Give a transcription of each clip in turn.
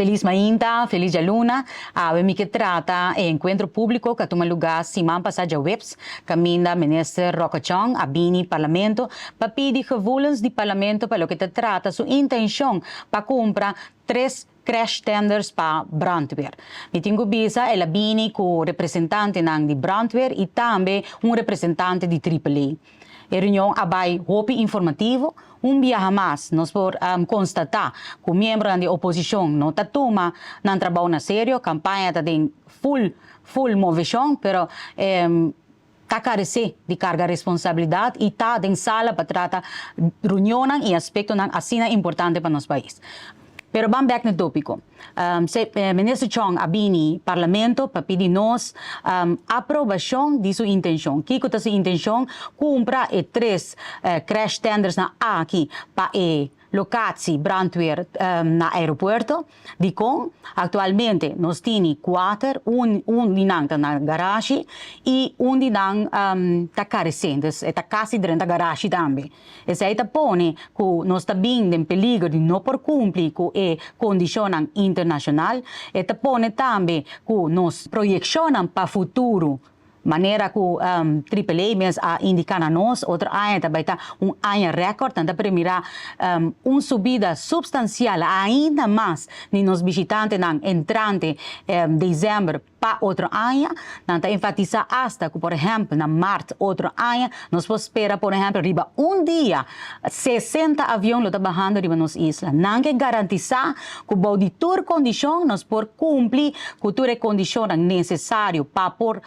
Feliz Mainta, feliz Luna. Mi que trata encuentro público que toma lugar semana passada webs, caminda minister Roca-Chong a Bini Parlamento, para pedir gevoelens di Parlamento para lo que te trata sua intenção para comprar 3 crash tenders para brandweer. Mi tengo bisa e la Bini con representante di brandweer e também representante di AAA. A reunião abai hopi informativo, dia mais nós por constatar que o membro da oposição não está toma não trabalho na sério, campanha está tem full movição, pero está carece de carga responsabilidade e está em sala para tratar reunião e aspecto assim importante para nosso país. Pero vamos back no tópico. Ministro Chong abini Parlamento para pedir nós aprovação de sua intenção. Que é sua intenção? Comprar 3 crash tenders na aqui para locatie brandweer na aeroporto. Atualmente nós temos 4, um dinang na garagem e dinang tá carecendo, está quase dentro da garagem também. Essa aí tá põe que nós está bem em perigo de não por cumprir com a condição internacional, e tá põe também que nós projecionamos para o futuro. Maneira que AAA mesmo indica a nós, outra ano também está ano recorde, então primeira subida substancial ainda mais nos visitantes entrante dezembro para outro ano, então enfatiza hasta que, por exemplo, na março outro ano, nós podemos esperar, por exemplo, riba dia 60 aviões trabalhando riba nos islas. Não que garantizar que o de toda condição nós por cumprir com toda condição necessária para por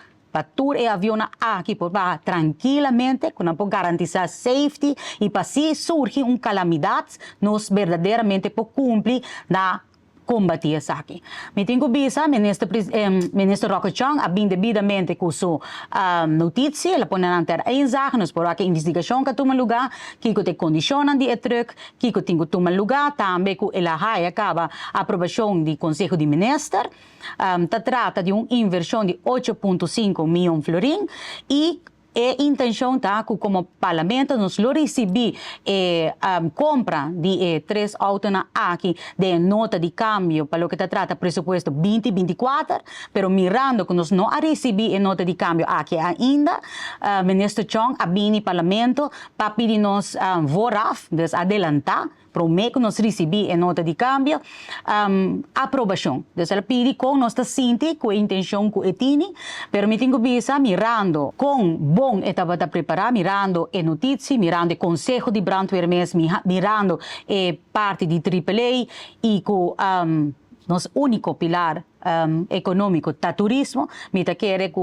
tour e avião aqui por baixo tranquilamente, com por garantizar safety e para se surgir calamidade, nós verdadeiramente por cumprir na combater isso aqui. Me tenho visa, ministro Roca-Chong, a bem devidamente com sua notícia, ela põe na antena nós por aqui investigação que toma lugar, que tem condições de truque, que tem que tomar lugar, também que ela acaba a aprovação do Conselho de Ministros, trata de uma inversão de 8,5 milhões de florins e a intenção está que como parlamento nós lo recebi compra de 3 autos aqui de nota de câmbio para o que trata presupuesto 2024, pero mirando que nós não recebi a nota de câmbio aqui ainda, ministro Chong abini parlamento para pedir nós voraf, adelantar, promete que nós recebi a nota de câmbio, aprovação. Então, ela pede com nós sinti com a intenção que tem, pero me tenho visa mirando com bom estava a preparar, mirando a notícia, mirando o Conselho de Brandweer mesmo, mirando a parte de AAA e com nosso único pilar econômico tá turismo, me tá querer que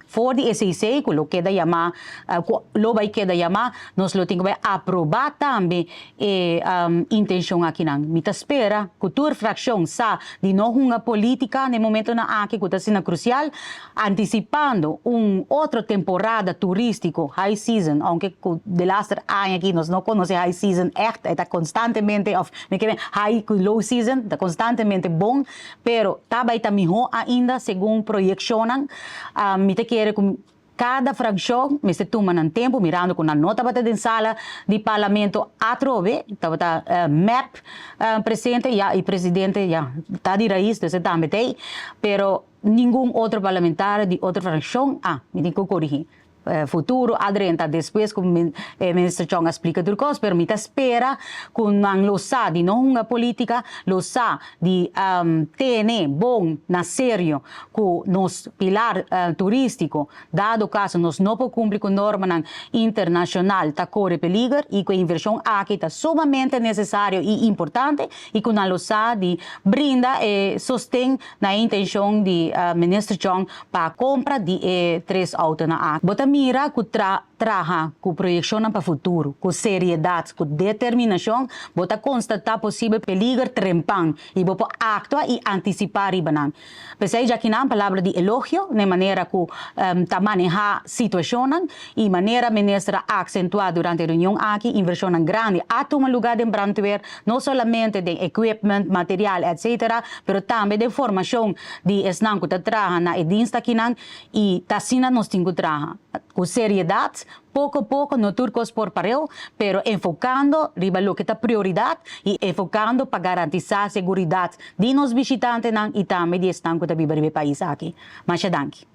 for de SIC, que lo queda chamar, lo vai queda chamar, nós lo tenho que aprovar também a intenção aqui não. Me tá espera que toda fração sa de não uma política no momento na aqui que tá sendo crucial, antecipando outra temporada turístico high season, aunque de last ano aqui nós não conhecemos high season echt, está constantemente high low season, está constantemente bom, pero vai estar melhor ainda, segundo projecionam. Me te quero com cada fração, me se toma no tempo, mirando com a nota bata de sala de parlamento atrove, estava map presente, e presidente já está de raiz, então também tem, pero nenhum outro parlamentar de outra fração, me tem que corrigir. Futuro, adrenta, depois, como o ministro Chong explica tudo coisa, pero me espera que não lo sa de não uma política, lo sa de ter bom, na sério, que nos pilar turístico, dado caso nós não podemos cumprir com norma internacional, está corre perigo e que a inversão aqui está sumamente necessário e importante e que não lo sa de brinda e sostém na intenção de ministro Chong para a compra de 3 autos na aqui. Mira que traga com projeção para o futuro, com seriedade, com determinação, bota constatar possível perigo trempang e bota actuar e antecipar ribanan. Pensei já que na palavra de elogio, na maneira que está manejar a situação e maneira ministra acentuar durante a reunião aqui, inversão grande, a tomar lugar de brandweer, não somente de equipment, material, etc., mas também de formação de esnang que traga na edinsta aqui e tasina nos tingo traga. com seriedade, pouco a pouco, no turcos por pareu, pero enfocando riba lo que está prioridade e enfocando para garantizar a segurança de nos visitantes e também de estão que está vivendo no país aqui. Mas danke.